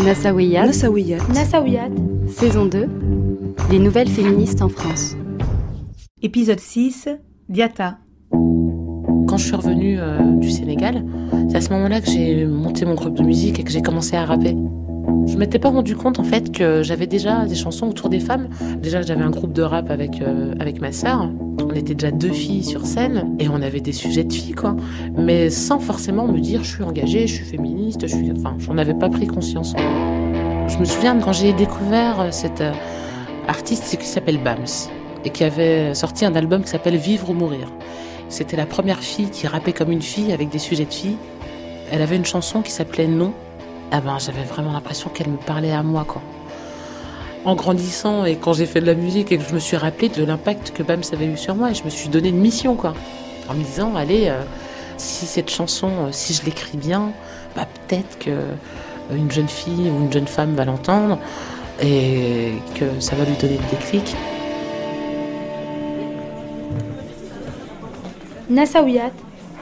Nassaouiyat, saison 2, les nouvelles féministes en France. Épisode 6, Diata. Quand je suis revenue du Sénégal, c'est à ce moment-là que j'ai monté mon groupe de musique et que j'ai commencé à rapper. Je ne m'étais pas rendu compte en fait que j'avais déjà des chansons autour des femmes. Déjà j'avais un groupe de rap avec ma sœur. On était déjà 2 filles sur scène et on avait des sujets de filles quoi. Mais sans forcément me dire je suis engagée, je suis féministe, j'en avais pas pris conscience. Je me souviens quand j'ai découvert cet artiste qui s'appelle Bams et qui avait sorti un album qui s'appelle Vivre ou mourir. C'était la première fille qui rappait comme une fille avec des sujets de filles. Elle avait une chanson qui s'appelait Non. J'avais vraiment l'impression qu'elle me parlait à moi, quoi. En grandissant et quand j'ai fait de la musique et que je me suis rappelé de l'impact que Bams avait eu sur moi, et je me suis donné une mission, quoi. En me disant, allez, si cette chanson, si je l'écris bien, peut-être que une jeune fille ou une jeune femme va l'entendre et que ça va lui donner le déclic. Nassaouiyat,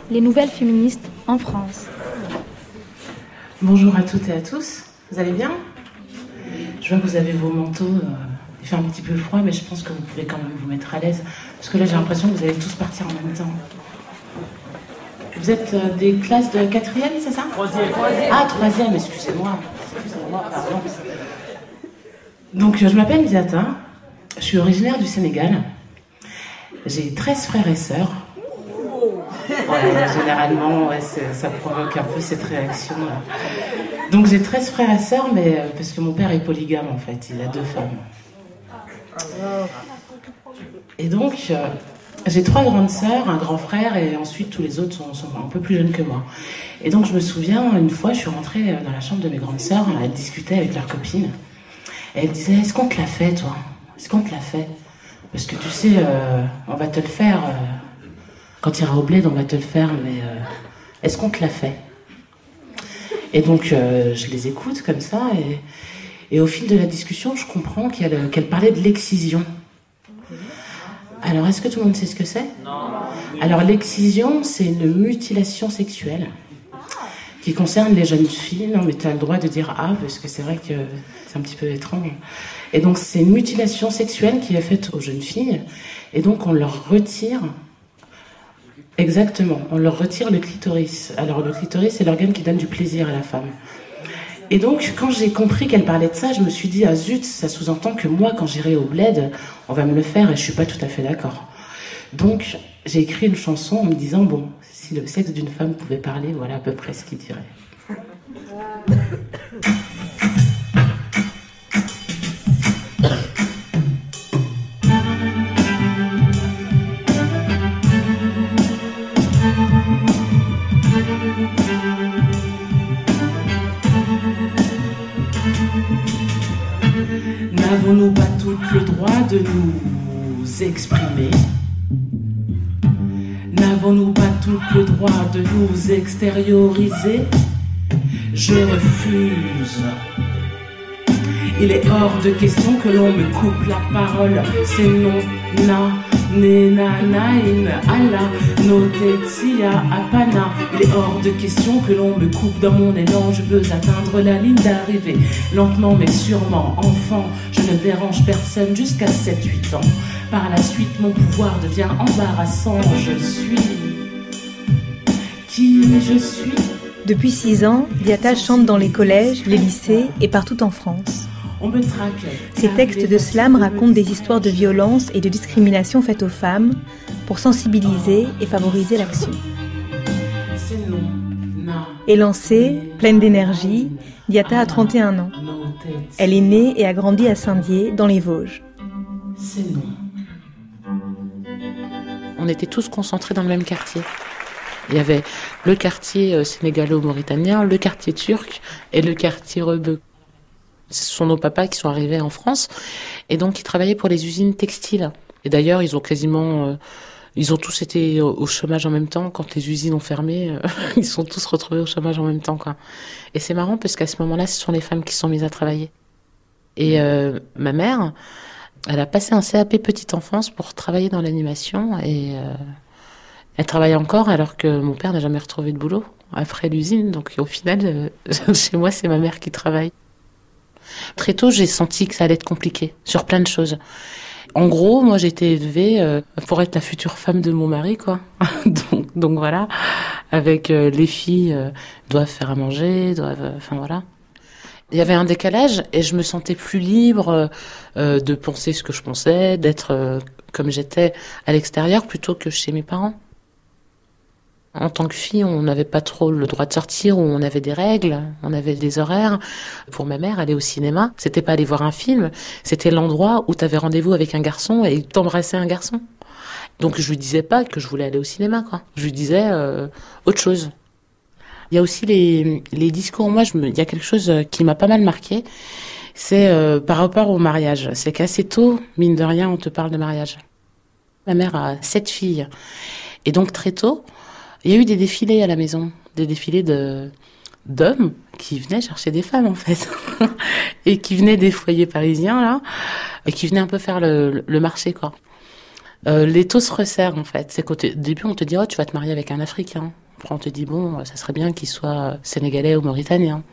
les nouvelles féministes en France. Bonjour à toutes et à tous, vous allez bien ? Je vois que vous avez vos manteaux, il fait un petit peu froid, mais je pense que vous pouvez quand même vous mettre à l'aise, parce que là j'ai l'impression que vous allez tous partir en même temps. Vous êtes des classes de 4e, c'est ça ? 3e. Ah, 3e, excusez-moi, pardon. Donc je m'appelle Diata, je suis originaire du Sénégal, j'ai 13 frères et sœurs. Ouais, généralement, ça provoque un peu cette réaction. Donc j'ai 13 frères et sœurs, mais parce que mon père est polygame en fait, il a 2 femmes. Et donc, j'ai 3 grandes sœurs, un grand frère, et ensuite tous les autres sont un peu plus jeunes que moi. Et donc je me souviens, une fois, je suis rentrée dans la chambre de mes grandes sœurs, elles discutaient avec leurs copines, et elles disaient, est-ce qu'on te l'a fait, toi ? Est-ce qu'on te l'a fait ? Parce que tu sais, on va te le faire... Quand tu iras au bled, on va te le faire, mais est-ce qu'on te l'a fait ? Et donc, je les écoute comme ça, et au fil de la discussion, je comprends qu'elle parlait de l'excision. Alors, est-ce que tout le monde sait ce que c'est ? Non. Alors, l'excision, c'est une mutilation sexuelle qui concerne les jeunes filles. Non, mais tu as le droit de dire « ah », parce que c'est vrai que c'est un petit peu étrange. Et donc, c'est une mutilation sexuelle qui est faite aux jeunes filles, et donc on leur retire... Exactement, on leur retire le clitoris. Alors le clitoris, c'est l'organe qui donne du plaisir à la femme. Et donc, quand j'ai compris qu'elle parlait de ça, je me suis dit, ah zut, ça sous-entend que moi, quand j'irai au bled, on va me le faire et je suis pas tout à fait d'accord. Donc, j'ai écrit une chanson en me disant, bon, si le sexe d'une femme pouvait parler, voilà à peu près ce qu'il dirait. N'avons-nous pas toutes le droit de nous exprimer ? N'avons-nous pas toutes le droit de nous extérioriser ? Je refuse. Il est hors de question que l'on me coupe la parole. C'est non, na, ne, na, na, in, ala, no, tetsia, apana. Il est hors de question que l'on me coupe dans mon élan. Je veux atteindre la ligne d'arrivée. Lentement mais sûrement, enfant, je ne dérange personne jusqu'à 7-8 ans. Par la suite, mon pouvoir devient embarrassant. Je suis... qui je suis ? Depuis 6 ans, Diata chante dans les collèges, les lycées et partout en France. Ces textes de slam racontent des histoires de violence et de discrimination faites aux femmes pour sensibiliser et favoriser l'action. Élancée, pleine d'énergie, Diata a 31 ans. Elle est née et a grandi à Saint-Dié, dans les Vosges. On était tous concentrés dans le même quartier. Il y avait le quartier sénégalo-mauritanien, le quartier turc et le quartier rebeu. Ce sont nos papas qui sont arrivés en France et donc ils travaillaient pour les usines textiles. Et d'ailleurs, ils ont tous été au chômage en même temps. Quand les usines ont fermé, ils sont tous retrouvés au chômage en même temps, quoi. Et c'est marrant parce qu'à ce moment-là, ce sont les femmes qui sont mises à travailler. Et ma mère, elle a passé un CAP petite enfance pour travailler dans l'animation et elle travaille encore alors que mon père n'a jamais retrouvé de boulot après l'usine. Donc au final, chez moi, c'est ma mère qui travaille. Très tôt, j'ai senti que ça allait être compliqué sur plein de choses. En gros, moi, j'ai été élevée pour être la future femme de mon mari, quoi. donc voilà, avec les filles doivent faire à manger, enfin voilà. Il y avait un décalage et je me sentais plus libre de penser ce que je pensais, d'être comme j'étais à l'extérieur plutôt que chez mes parents. En tant que fille, on n'avait pas trop le droit de sortir, où on avait des règles, on avait des horaires. Pour ma mère, aller au cinéma, c'était pas aller voir un film, c'était l'endroit où tu avais rendez-vous avec un garçon et t'embrassais un garçon. Donc je lui disais pas que je voulais aller au cinéma, quoi. Je lui disais autre chose. Il y a aussi les discours. Moi, il y a quelque chose qui m'a pas mal marqué, c'est par rapport au mariage. C'est qu'assez tôt, mine de rien, on te parle de mariage. Ma mère a 7 filles. Et donc très tôt, il y a eu des défilés à la maison, des défilés d'hommes qui venaient chercher des femmes, en fait. Et qui venaient des foyers parisiens, là, et qui venaient un peu faire le marché, quoi. Les taux se resserrent, en fait. C'est qu'au début, on te dit, oh, tu vas te marier avec un Africain. Après, on te dit, bon, ça serait bien qu'il soit sénégalais ou mauritanien.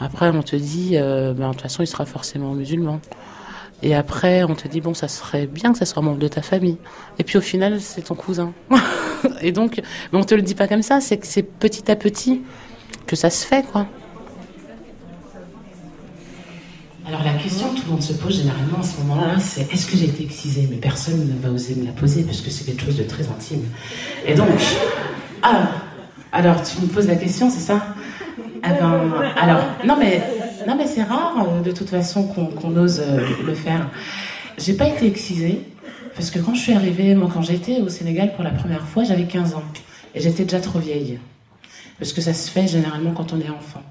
Après, on te dit, de toute façon, il sera forcément musulman. Et après, on te dit, bon, ça serait bien que ça soit membre de ta famille. Et puis, au final, c'est ton cousin. Et donc, mais on te le dit pas comme ça, c'est que c'est petit à petit que ça se fait, quoi. Alors la question que tout le monde se pose généralement à ce moment-là, c'est est-ce que j'ai été excisée? Mais personne ne va oser me la poser parce que c'est quelque chose de très intime. Et donc, alors tu me poses la question, c'est ça? Alors, non mais c'est rare de toute façon qu'on ose le faire. J'ai pas été excisée. Parce que quand je suis arrivée, moi quand j'étais au Sénégal pour la première fois, j'avais 15 ans. Et j'étais déjà trop vieille. Parce que ça se fait généralement quand on est enfant.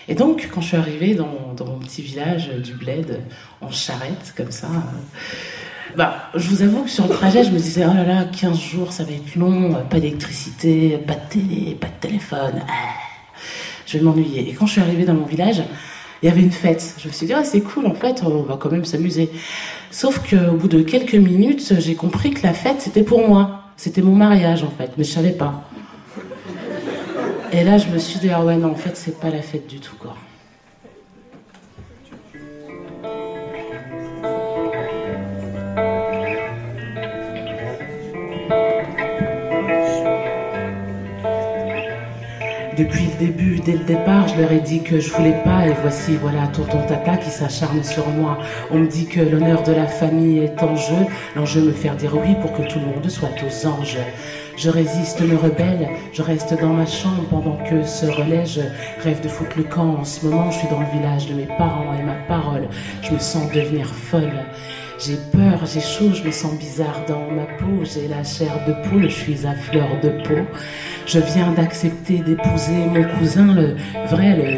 Et donc, quand je suis arrivée dans mon petit village du Bled, en charrette, comme ça, je vous avoue que sur le trajet, je me disais, oh là là, 15 jours, ça va être long, pas d'électricité, pas de télé, pas de téléphone, je vais m'ennuyer. Et quand je suis arrivée dans mon village, il y avait une fête. Je me suis dit, c'est cool, en fait, on va quand même s'amuser. Sauf qu'au bout de quelques minutes, j'ai compris que la fête, c'était pour moi. C'était mon mariage, en fait, mais je savais pas. Et là, je me suis dit, ouais, non, en fait, c'est pas la fête du tout, quoi. Depuis le début, dès le départ, je leur ai dit que je voulais pas. Et voici, voilà, tonton Tata qui s'acharne sur moi. On me dit que l'honneur de la famille est en jeu. L'enjeu me faire dire oui pour que tout le monde soit aux anges. Je résiste, me rebelle, je reste dans ma chambre pendant que se relaie. Je rêve de foutre le camp. En ce moment, je suis dans le village de mes parents et ma parole, je me sens devenir folle. J'ai peur, j'ai chaud, je me sens bizarre dans ma peau. J'ai la chair de poule, je suis à fleur de peau. Je viens d'accepter d'épouser mon cousin, le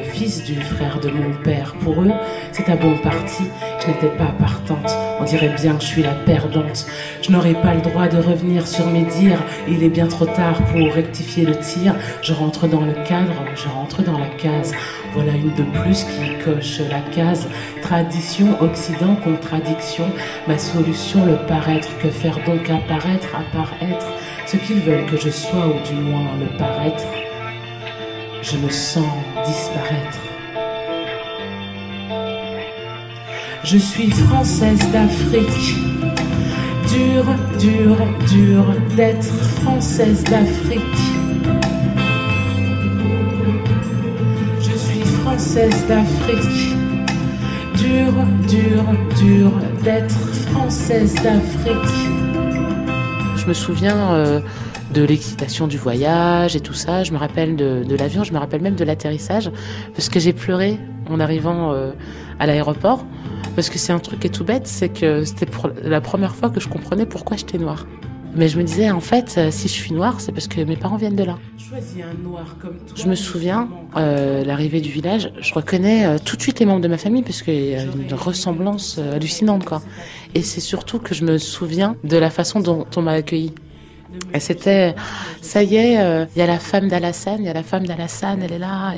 fils du frère de mon père. Pour eux, c'est à bon parti, je n'étais pas partante. On dirait bien que je suis la perdante. Je n'aurai pas le droit de revenir sur mes dires. Il est bien trop tard pour rectifier le tir. Je rentre dans le cadre, je rentre dans la case. Voilà une de plus qui coche la case. Tradition, Occident, contradiction. Ma solution, le paraître. Que faire donc apparaître ce qu'ils veulent que je sois, ou du moins le paraître. Je me sens disparaître. Je suis française d'Afrique. Dur d'être française d'Afrique. Je suis française d'Afrique. Dur d'être française d'Afrique. Je me souviens de l'excitation du voyage et tout ça. Je me rappelle de l'avion, je me rappelle même de l'atterrissage, parce que j'ai pleuré en arrivant à l'aéroport. Parce que c'est un truc qui est tout bête, c'est que c'était pour la première fois que je comprenais pourquoi j'étais noire. Mais je me disais, en fait, si je suis noire, c'est parce que mes parents viennent de là. Je me souviens, l'arrivée du village, je reconnais tout de suite les membres de ma famille, parce qu'il y a une ressemblance hallucinante, quoi. Et c'est surtout que je me souviens de la façon dont on m'a accueillie. Et c'était, ça y est, il y a la femme d'Alassane, elle est là.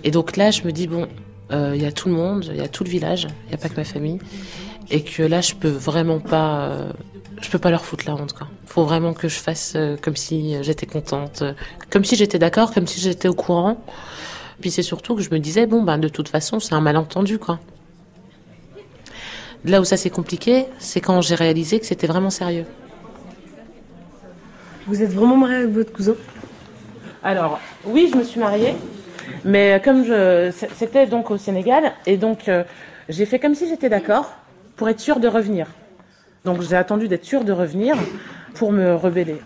Et donc là, je me dis, bon, il y a tout le monde, il y a tout le village, il n'y a pas que ma famille. Et que là, je peux vraiment pas... je peux pas leur foutre la honte, quoi. Faut vraiment que je fasse comme si j'étais contente, comme si j'étais d'accord, comme si j'étais au courant. Puis c'est surtout que je me disais, de toute façon, c'est un malentendu, quoi. Là où ça s'est compliqué, c'est quand j'ai réalisé que c'était vraiment sérieux. Vous êtes vraiment mariée avec votre cousin ? Alors, oui, je me suis mariée, mais c'était donc au Sénégal, et donc j'ai fait comme si j'étais d'accord pour être sûre de revenir. Donc j'ai attendu d'être sûre de revenir pour me rebeller.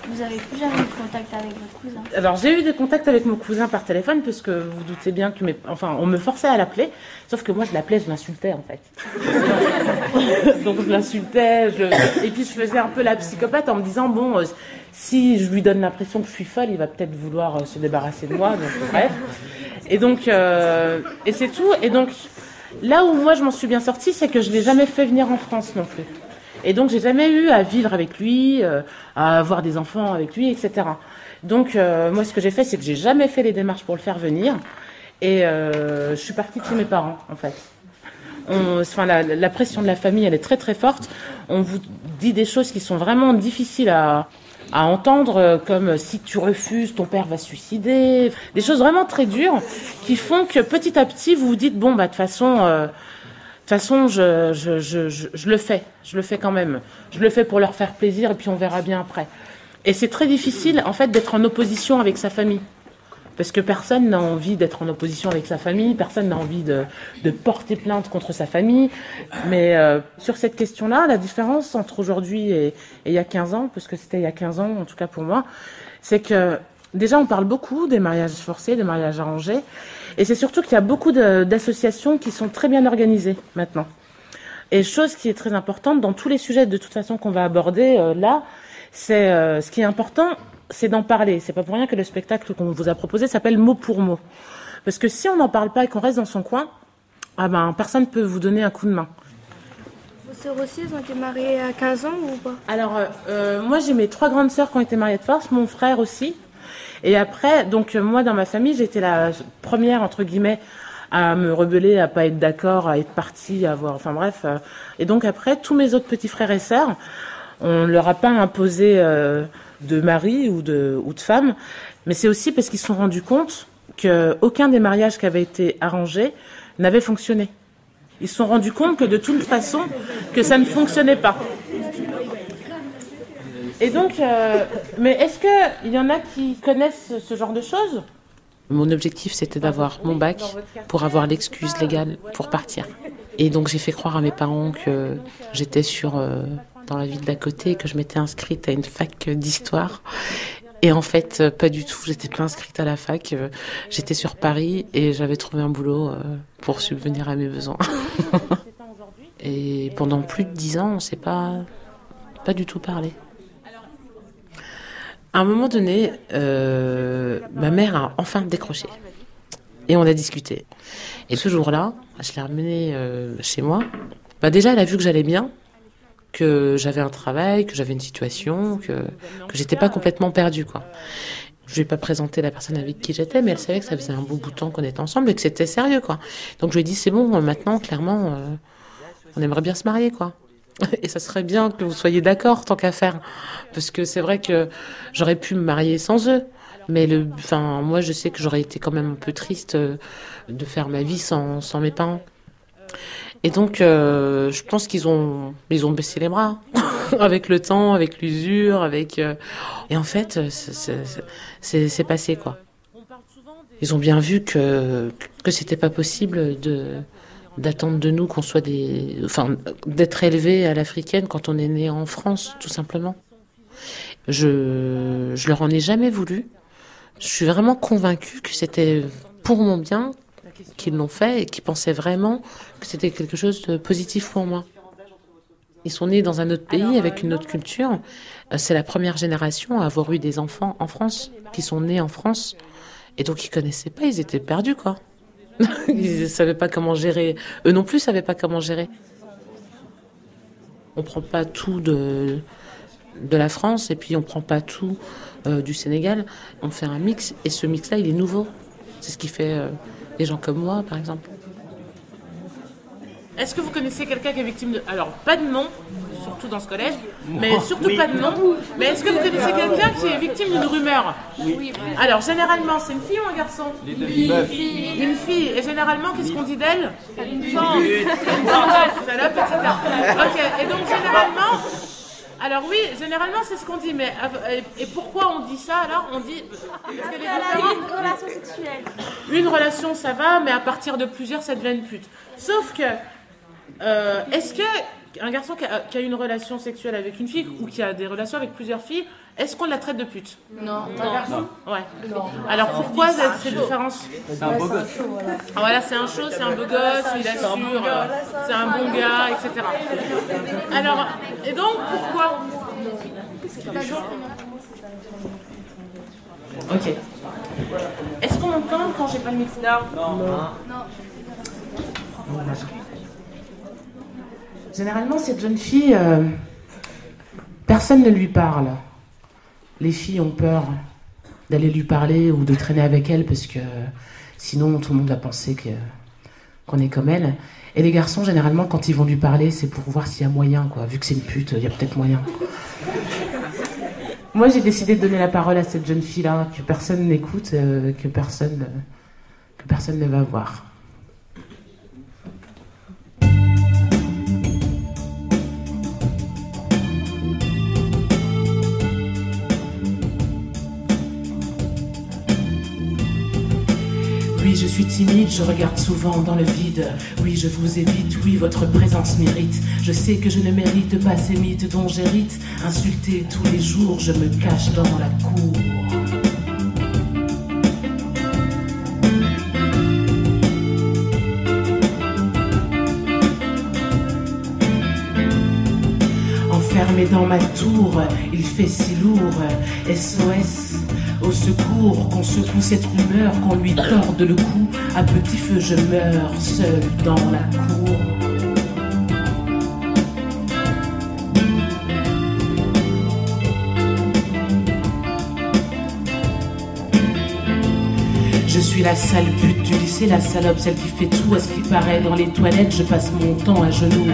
Vous avez plus jamais eu contact avec votre cousin ? Alors j'ai eu des contacts avec mon cousin par téléphone, parce que vous vous doutez bien que on me forçait à l'appeler, sauf que moi je l'appelais, je l'insultais en fait. Donc je l'insultais, et puis je faisais un peu la psychopathe en me disant si je lui donne l'impression que je suis folle, il va peut-être vouloir se débarrasser de moi, donc bref. Et donc et c'est tout. Et donc là où moi je m'en suis bien sortie, c'est que je l'ai jamais fait venir en France non plus. Et donc, j'ai jamais eu à vivre avec lui, à avoir des enfants avec lui, etc. Donc, moi, ce que j'ai fait, c'est que j'ai jamais fait les démarches pour le faire venir. Et je suis partie de chez mes parents, en fait. La pression de la famille, elle est très, très forte. On vous dit des choses qui sont vraiment difficiles à entendre, comme si tu refuses, ton père va se suicider. Des choses vraiment très dures qui font que petit à petit, vous vous dites, de toute façon... De toute façon, je le fais. Je le fais quand même. Je le fais pour leur faire plaisir et puis on verra bien après. Et c'est très difficile, en fait, d'être en opposition avec sa famille. Parce que personne n'a envie d'être en opposition avec sa famille. Personne n'a envie de porter plainte contre sa famille. Mais sur cette question-là, la différence entre aujourd'hui et il y a 15 ans, parce que c'était il y a 15 ans, en tout cas pour moi, c'est que déjà, on parle beaucoup des mariages forcés, des mariages arrangés. Et c'est surtout qu'il y a beaucoup d'associations qui sont très bien organisées maintenant. Et chose qui est très importante dans tous les sujets de toute façon qu'on va aborder là, c'est ce qui est important, c'est d'en parler. C'est pas pour rien que le spectacle qu'on vous a proposé s'appelle Mot pour mot. Parce que si on n'en parle pas et qu'on reste dans son coin, personne ne peut vous donner un coup de main. Vos sœurs aussi, elles ont été mariées à 15 ans ou pas ? Alors, moi j'ai mes 3 grandes sœurs qui ont été mariées de force, mon frère aussi. Et après, donc moi dans ma famille, j'étais la première entre guillemets à me rebeller, à pas être d'accord, à être partie, Et donc après, tous mes autres petits frères et sœurs, on leur a pas imposé de mari ou de femme, mais c'est aussi parce qu'ils se sont rendus compte que aucun des mariages qui avaient été arrangés n'avait fonctionné. Ils se sont rendus compte que de toute façon, que ça ne fonctionnait pas. Et donc, mais est-ce qu'il y en a qui connaissent ce genre de choses ? Mon objectif, c'était d'avoir mon bac pour avoir l'excuse légale pour partir. Et donc, j'ai fait croire à mes parents que j'étais dans la ville d'à côté, que je m'étais inscrite à une fac d'histoire. Et en fait, pas du tout. J'étais pas inscrite à la fac. J'étais sur Paris et j'avais trouvé un boulot pour subvenir à mes besoins. Et pendant plus de 10 ans, on s'est pas du tout parlé. À un moment donné, ma mère a enfin décroché. Et on a discuté. Et ce jour-là, je l'ai ramenée chez moi. Déjà, elle a vu que j'allais bien, que j'avais un travail, que j'avais une situation, que j'étais pas complètement perdue, quoi. Je lui ai pas présenté la personne avec qui j'étais, mais elle savait que ça faisait un beau bout de temps qu'on était ensemble et que c'était sérieux, quoi. Donc je lui ai dit, c'est bon, maintenant, clairement, on aimerait bien se marier, quoi. Et ça serait bien que vous soyez d'accord, tant qu'à faire. Parce que c'est vrai que j'aurais pu me marier sans eux. Mais moi, je sais que j'aurais été quand même un peu triste de faire ma vie sans mes parents. Et donc, je pense qu'ils ont baissé les bras. Avec le temps, avec l'usure, Et en fait, c'est passé, quoi. Ils ont bien vu que c'était pas possible d'attendre de nous qu'on soit d'être élevé à l'africaine quand on est né en France, tout simplement. Je leur en ai jamais voulu. Je suis vraiment convaincue que c'était pour mon bien qu'ils l'ont fait et qu'ils pensaient vraiment que c'était quelque chose de positif pour moi. Ils sont nés dans un autre pays avec une autre culture. C'est la première génération à avoir eu des enfants en France, qui sont nés en France. Et donc ils connaissaient pas, ils étaient perdus, quoi. Ils ne savaient pas comment gérer. Eux non plus ne savaient pas comment gérer. On ne prend pas tout de la France et puis on ne prend pas tout du Sénégal. On fait un mix et ce mix-là, il est nouveau. C'est ce qui fait des gens comme moi, par exemple. Est-ce que vous connaissez quelqu'un qui est victime de... Alors, pas de nom, surtout dans ce collège, mais surtout pas de nom. Mais est-ce que vous connaissez quelqu'un qui est victime d'une rumeur? Oui. Alors, généralement, c'est une fille ou un garçon? Une fille. Une fille. Et généralement, qu'est-ce qu'on dit d'elle? Une femme. Une salope, etc. Ok, et donc généralement... Alors oui, généralement c'est ce qu'on dit, mais et pourquoi on dit ça alors? On dit parce que une relation sexuelle. Une relation ça va, mais à partir de plusieurs ça devient une pute. Sauf que est-ce que un garçon qui a une relation sexuelle avec une fille ou qui a des relations avec plusieurs filles, est-ce qu'on la traite de pute? Non. Un garçon? Ouais. Non. Alors pourquoi cette différence? C'est un beau gosse. Voilà, c'est un show, c'est un beau gosse, il assure, c'est un bon gars, etc. Alors, et donc pourquoi? Ok. Est-ce qu'on entend quand j'ai pas le mix? Non. Généralement, cette jeune fille, personne ne lui parle. Les filles ont peur d'aller lui parler ou de traîner avec elle parce que sinon tout le monde va penser qu'on est comme elle. Et les garçons, généralement, quand ils vont lui parler, c'est pour voir s'il y a moyen, quoi. Vu que c'est une pute, il y a peut-être moyen. Moi, j'ai décidé de donner la parole à cette jeune fille-là, que personne n'écoute, que personne ne va voir. Oui, je suis timide, je regarde souvent dans le vide. Oui, je vous évite, oui, votre présence m'irrite. Je sais que je ne mérite pas ces mythes dont j'hérite. Insulté tous les jours, je me cache dans la cour. Enfermé dans ma tour, il fait si lourd. SOS, au secours, qu'on secoue cette rumeur, qu'on lui torde le cou. À petit feu, je meurs seul dans la cour. Je suis la sale pute du lycée, la salope, celle qui fait tout à ce qui paraît. Dans les toilettes, je passe mon temps à genoux.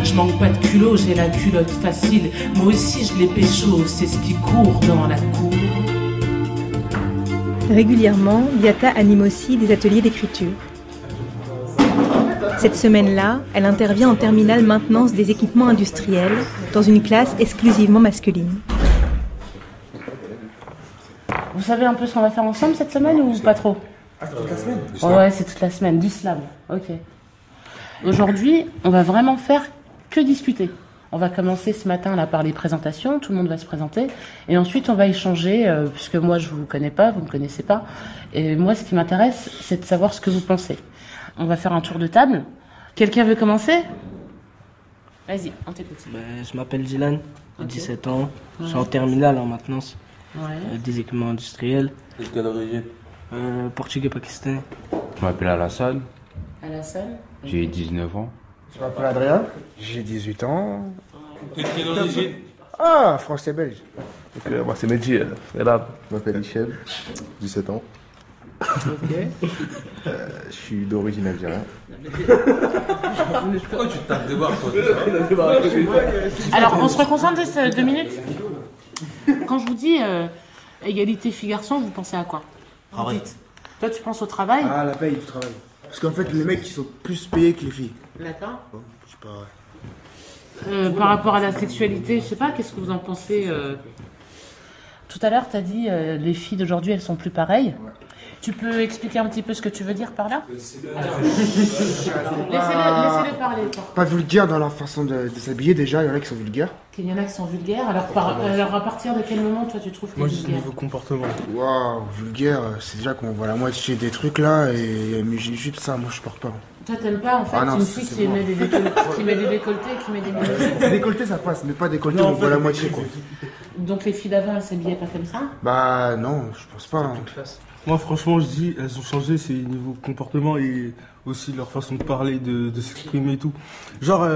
Je manque pas de culot, j'ai la culotte facile. Moi aussi, je les pécho, c'est ce qui court dans la cour. Régulièrement, Diata anime aussi des ateliers d'écriture. Cette semaine-là, elle intervient en terminale maintenance des équipements industriels dans une classe exclusivement masculine. Vous savez un peu ce qu'on va faire ensemble cette semaine ou pas trop? Ah, c'est toute la semaine? Ouais, c'est toute la semaine, du slam. Ok. Aujourd'hui, on va vraiment faire que discuter. On va commencer ce matin là par les présentations, tout le monde va se présenter, et ensuite on va échanger, puisque moi je vous connais pas, vous me connaissez pas, et moi ce qui m'intéresse, c'est de savoir ce que vous pensez. On va faire un tour de table. Quelqu'un veut commencer? Vas-y, on t'écoute. Je m'appelle Dylan, j'ai 17 ans, je suis en terminale en maintenance des équipements industriels. Et de quelle origine? Portugais pakistanais. Je m'appelle Alassane. Alassane? J'ai 19 ans. Je m'appelle Adrien, j'ai 18 ans. Et de quelle origine? Ah, français-belge. Ok, moi c'est Mehdi, c'est là. Je m'appelle Michel, 17 ans. Ok. Je suis d'origine algérienne. Pourquoi tu tapes des barres, toi? Alors, on se reconcentre 2 minutes. Quand je vous dis égalité filles-garçons, vous pensez à quoi? Travail. Toi, tu penses au travail? Ah, la paye du travail. Parce qu'en fait, les mecs, ils sont plus payés que les filles. D'accord. Bon, je sais pas. Par rapport à la sexualité, je sais pas, qu'est-ce que vous en pensez Tout à l'heure, tu as dit les filles d'aujourd'hui, elles sont plus pareilles. Ouais. Tu peux expliquer un petit peu ce que tu veux dire par là? Laissez-le parler. Pas vulgaire dans leur façon de s'habiller, déjà, il y en a qui sont vulgaires. Il y en a qui sont vulgaires, alors à partir de quel moment, toi, tu trouves que Moi, c'est je dis vulgaire? niveau comportement. Waouh, vulgaire, c'est déjà qu'on voit la moitié des trucs là, et il y a une jupe, ça, moi je porte pas. Toi, t'aimes pas, en fait, une fille qui met des décolletés, qui met des Décolleté, ça passe, mais pas décolleté, on voit la moitié, quoi. Donc les filles d'avant, elles s'habillaient pas comme ça? Bah non, je pense pas. Hein. Moi, franchement, je dis, elles ont changé, c'est niveau comportement et aussi leur façon de parler, de s'exprimer et tout. Genre,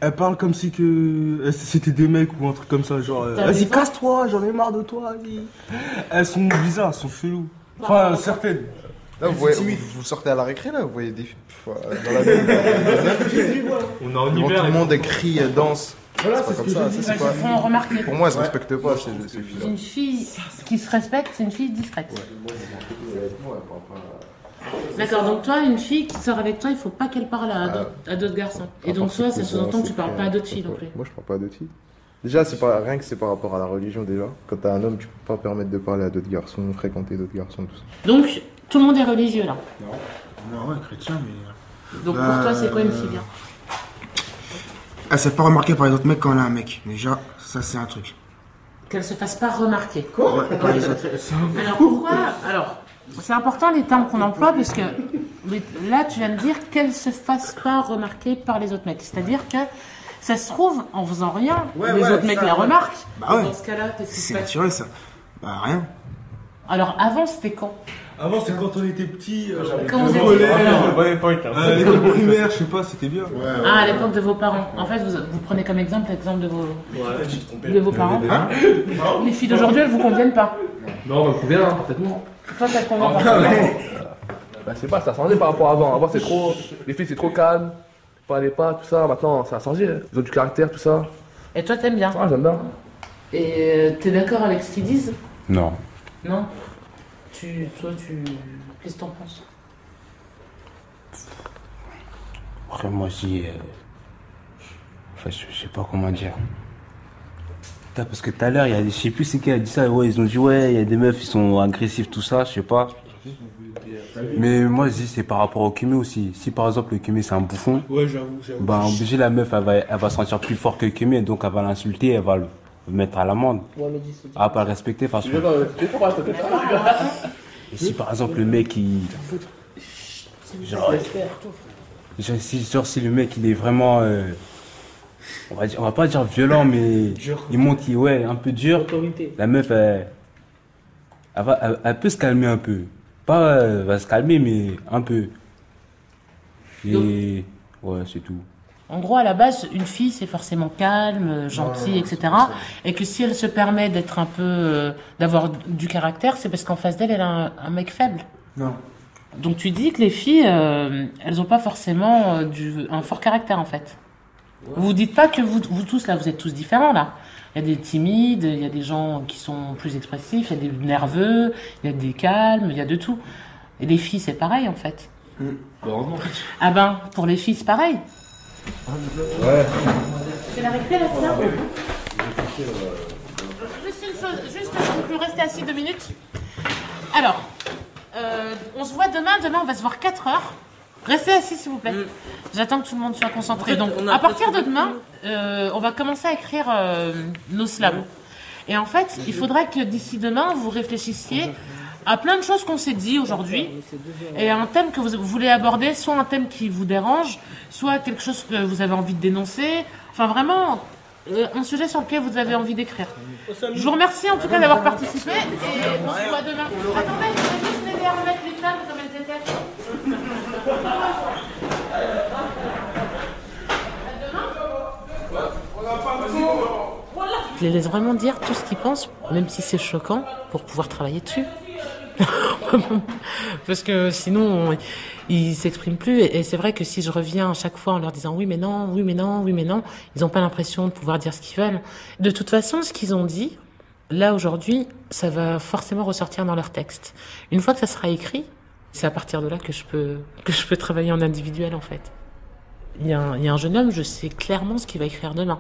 elles parlent comme si que c'était des mecs ou un truc comme ça, genre, vas-y, casse-toi, j'en ai marre de toi, vas-y. Elles sont bizarres, elles sont cheloues. Enfin, certaines. Là, vous sortez à la récré, là, vous voyez des... Dans la ville. On est en hiver. Tout le monde crie, danse. Voilà, c'est pas comme ça. Elles se font remarquer. Pour moi, elles se respectent pas, ces filles-là. Une fille qui se respecte, c'est une fille discrète. D'accord, donc toi, une fille qui sort avec toi, il faut pas qu'elle parle à d'autres garçons. Et donc toi, ça sous-entend que tu parles pas à d'autres filles non plus. Moi, je parle pas à d'autres filles. Déjà, c'est pas rien que c'est par rapport à la religion déjà. Quand t'es un homme, tu peux pas permettre de parler à d'autres garçons, fréquenter d'autres garçons, tout ça. Donc, tout le monde est religieux là. Non, ouais, chrétien, mais. Donc pour toi, c'est quoi une fille bien? Elle s'est pas remarquée par les autres mecs quand elle a un mec. Déjà, ça c'est un truc. Qu'elle se fasse pas remarquer. Quoi? Ouais, par les autres. Alors pourquoi? Alors, c'est important les termes qu'on emploie parce que là, tu viens de dire qu'elle se fasse pas remarquer par les autres mecs. C'est-à-dire que ça se trouve, en faisant rien, les autres mecs la remarquent. Bah ouais. Dans ce cas-là, qu'est-ce qui se C'est passe? naturel ça. Bah rien. Alors avant, c'était quand? Avant, c'est quand on était petits. Quand vous étiez bonne époque. L'école primaire, je sais pas, c'était bien. Ah, à l'époque de vos parents. En fait, vous prenez comme exemple l'exemple de vos parents. Hein? Les filles d'aujourd'hui, elles vous conviennent pas? Non, ça me convient, parfaitement. Toi, ça te convient pas? Bah, c'est pas, ça a changé par rapport à avant. Avant, c'est trop. Les filles, c'est trop calme. Parlaient pas, tout ça. Maintenant, ça a changé. Ils ont du caractère, tout ça. Et toi, t'aimes bien? Ah, j'aime bien. Et t'es d'accord avec ce qu'ils disent? Non. Non? Qu'est-ce que t'en penses? Après, moi, je dis. Enfin, je sais pas comment dire. Putain, parce que tout à l'heure, je sais plus c'est qui a dit ça. Ouais, ils ont dit, ouais, il y a des meufs, ils sont agressifs, tout ça, je sais pas. Mais moi, je dis, c'est par rapport au Kémé aussi. Si par exemple, le Kémé, c'est un bouffon. Ouais, j'avoue. Ben, obligé, la meuf, elle va se sentir plus fort que le Kémé, donc elle va l'insulter, elle va le mettre à l'amende. Elle va pas le respecter, façon. Et si par exemple, le mec, si le mec, il est vraiment. On va pas dire violent, mais il montre qu'il est un peu dur. La meuf, elle peut se calmer un peu. Pas va se calmer, mais un peu. Et ouais, c'est tout. En gros, à la base, une fille, c'est forcément calme, gentille, etc. Et que si elle se permet d'être un peu, d'avoir du caractère, c'est parce qu'en face d'elle, elle a un mec faible. Non. Donc tu dis que les filles, elles n'ont pas forcément un fort caractère, en fait. Vous dites pas que vous tous, là, vous êtes tous différents, là. Il y a des timides, il y a des gens qui sont plus expressifs, il y a des nerveux, il y a des calmes, il y a de tout. Et les filles, c'est pareil, en fait. Heureusement. Ah ben, pour les filles, c'est pareil. Ouais. C'est la récré, là, ça? Juste une chose, juste pour plus rester assis 2 minutes. Alors, on se voit demain. Demain, on va se voir 4 heures. Restez assis, s'il vous plaît. J'attends que tout le monde soit concentré. En fait, donc, à partir de demain, on va commencer à écrire nos slams. Et en fait, il faudrait que d'ici demain, vous réfléchissiez à plein de choses qu'on s'est dit aujourd'hui, et à un thème que vous voulez aborder, soit un thème qui vous dérange, soit quelque chose que vous avez envie de dénoncer, enfin vraiment un sujet sur lequel vous avez envie d'écrire. Je vous remercie en tout cas d'avoir participé, et on se voit demain. Attendez, je vais juste m'aider à remettre les tables comme elles étaient. Je les laisse vraiment dire tout ce qu'ils pensent, même si c'est choquant, pour pouvoir travailler dessus. Parce que sinon ils s'expriment plus, et c'est vrai que si je reviens à chaque fois en leur disant oui mais non, oui mais non, oui mais non, ils n'ont pas l'impression de pouvoir dire ce qu'ils veulent. De toute façon, ce qu'ils ont dit là aujourd'hui, ça va forcément ressortir dans leur texte. Une fois que ça sera écrit, c'est à partir de là que je peux travailler en individuel, en fait. Il y a un jeune homme, je sais clairement ce qu'il va écrire demain.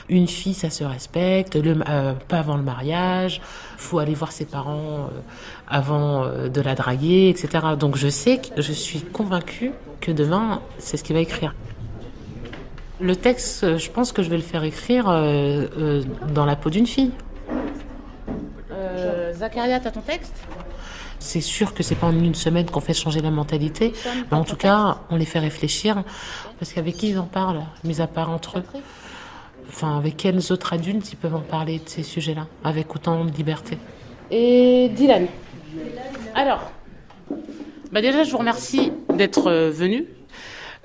Une fille, ça se respecte, pas avant le mariage, faut aller voir ses parents avant de la draguer, etc. Donc je suis convaincue que demain, c'est ce qu'il va écrire. Le texte, je pense que je vais le faire écrire dans la peau d'une fille. Zacharia, t'as ton texte ? C'est sûr que c'est pas en une semaine qu'on fait changer la mentalité, mais en tout cas, on les fait réfléchir, parce qu'avec qui ils en parlent, mis à part entre eux. Enfin, avec quels autres adultes ils peuvent en parler de ces sujets-là, avec autant de liberté. Et Dylan. Alors, déjà, je vous remercie d'être venu.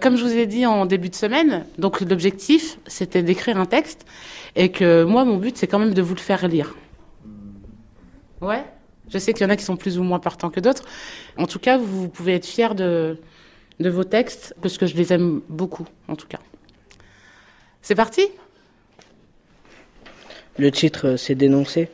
Comme je vous ai dit en début de semaine, donc l'objectif, c'était d'écrire un texte, et que moi, mon but, c'est quand même de vous le faire lire. Ouais. Je sais qu'il y en a qui sont plus ou moins partants que d'autres. En tout cas, vous pouvez être fiers de vos textes, parce que je les aime beaucoup, en tout cas. C'est parti ? Le titre, c'est Dénoncer.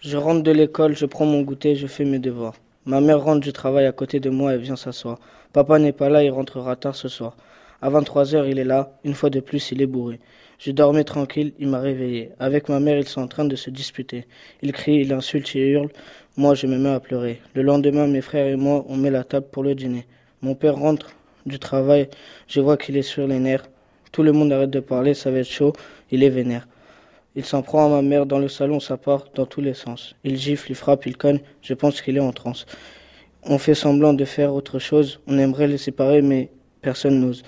Je rentre de l'école, je prends mon goûter, je fais mes devoirs. Ma mère rentre du travail à côté de moi et vient s'asseoir. Papa n'est pas là, il rentrera tard ce soir. À 23h, il est là, une fois de plus, il est bourré. Je dormais tranquille, il m'a réveillé. Avec ma mère, ils sont en train de se disputer. Il crie, il insulte, il hurle. Moi, je me mets à pleurer. Le lendemain, mes frères et moi, on met la table pour le dîner. Mon père rentre du travail, je vois qu'il est sur les nerfs. Tout le monde arrête de parler, ça va être chaud, il est vénère. Il s'en prend à ma mère dans le salon, ça part dans tous les sens. Il gifle, il frappe, il cogne, je pense qu'il est en transe. On fait semblant de faire autre chose, on aimerait les séparer, mais personne n'ose.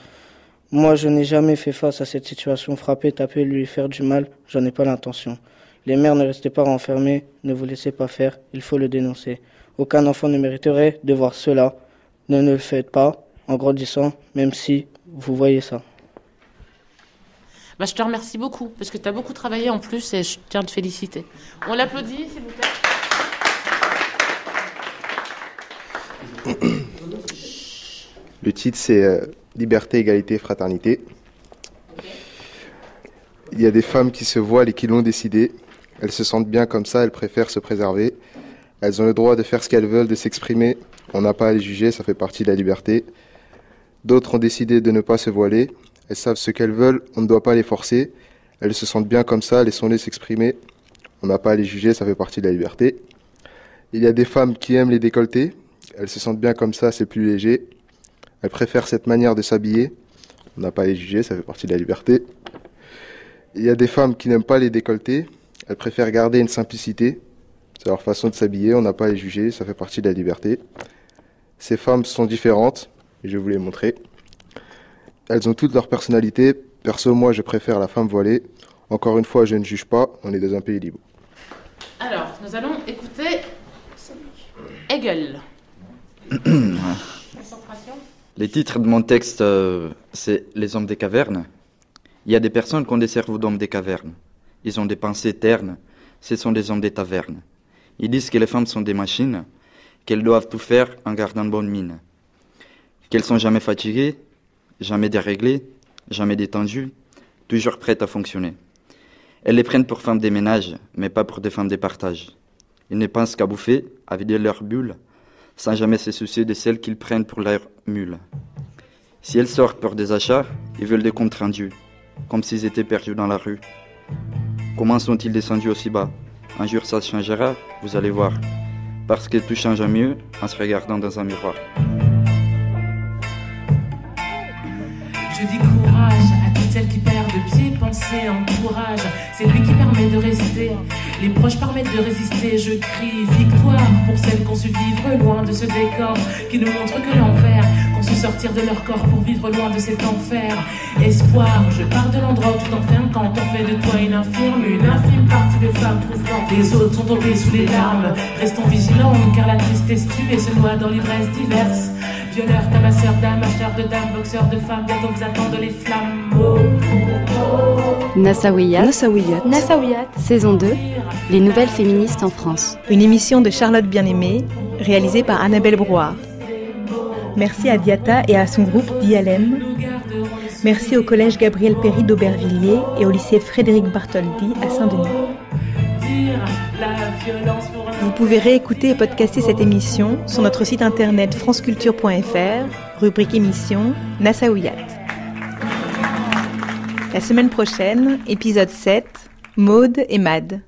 Moi, je n'ai jamais fait face à cette situation. Frapper, taper, lui faire du mal, j'en ai pas l'intention. Les mères, ne restez pas renfermées, ne vous laissez pas faire, il faut le dénoncer. Aucun enfant ne mériterait de voir cela. Ne le faites pas en grandissant, même si vous voyez ça. Bah, je te remercie beaucoup, parce que tu as beaucoup travaillé en plus et je tiens à te féliciter. On l'applaudit, s'il vous plaît. Le titre, c'est Liberté, égalité, fraternité. Il y a des femmes qui se voilent et qui l'ont décidé. Elles se sentent bien comme ça, elles préfèrent se préserver. Elles ont le droit de faire ce qu'elles veulent, de s'exprimer. On n'a pas à les juger, ça fait partie de la liberté. D'autres ont décidé de ne pas se voiler. Elles savent ce qu'elles veulent, on ne doit pas les forcer. Elles se sentent bien comme ça, laissons-les s'exprimer. On n'a pas à les juger, ça fait partie de la liberté. Il y a des femmes qui aiment les décolletés. Elles se sentent bien comme ça, c'est plus léger. Elles préfèrent cette manière de s'habiller. On n'a pas à les juger, ça fait partie de la liberté. Il y a des femmes qui n'aiment pas les décolletés. Elles préfèrent garder une simplicité. C'est leur façon de s'habiller, on n'a pas à les juger, ça fait partie de la liberté. Ces femmes sont différentes, et je vais vous les montrer. Elles ont toutes leur personnalité. Perso, moi, je préfère la femme voilée. Encore une fois, je ne juge pas, on est dans un pays libre. Alors, nous allons écouter Hegel. Concentration. Les titres de mon texte, c'est Les hommes des cavernes. Il y a des personnes qui ont des cerveaux d'hommes des cavernes. Ils ont des pensées ternes. Ce sont des hommes des tavernes. Ils disent que les femmes sont des machines, qu'elles doivent tout faire en gardant bonne mine. Qu'elles sont jamais fatiguées, jamais déréglées, jamais détendues, toujours prêtes à fonctionner. Elles les prennent pour femmes des ménages, mais pas pour des femmes des partages. Ils ne pensent qu'à bouffer, à vider leur bulle, sans jamais se soucier de celles qu'ils prennent pour leur mule. Si elles sortent pour des achats, ils veulent des comptes rendus, comme s'ils étaient perdus dans la rue. Comment sont-ils descendus aussi bas? Un jour ça changera, vous allez voir. Parce que tout change à mieux en se regardant dans un miroir. Je dis courage à toutes celles qui perdent pied, pensée, entourage. C'est lui qui permet de rester, les proches permettent de résister. Je crie victoire pour celles qui ont su vivre loin de ce décor, qui ne montre que l'envers, qu'on su sortir de leur corps pour vivre loin de cet enfer. Espoir, je pars de l'endroit où tout enferme quand on fait de toi une infime partie de femmes trouvant. Les autres sont tombés sous les larmes, restons vigilants car la tristesse tue et se noie dans l'ivresse diverse. Violeurs, tabasseurs d'âmes, acheteurs de dames, boxeurs de femmes, bientôt vous attendent les flammes. Nassaouiyat, saison 2, les nouvelles féministes en France. Une émission de Charlotte Bien-Aimée, réalisée par Annabelle Brouard. Merci à Diata et à son groupe d'ILM. Merci au collège Gabriel Péry d'Aubervilliers et au lycée Frédéric Bartholdi à Saint-Denis. Vous pouvez réécouter et podcaster cette émission sur notre site internet franceculture.fr, rubrique émission Nassaouiyat. La semaine prochaine, épisode 7, Maud et Mad.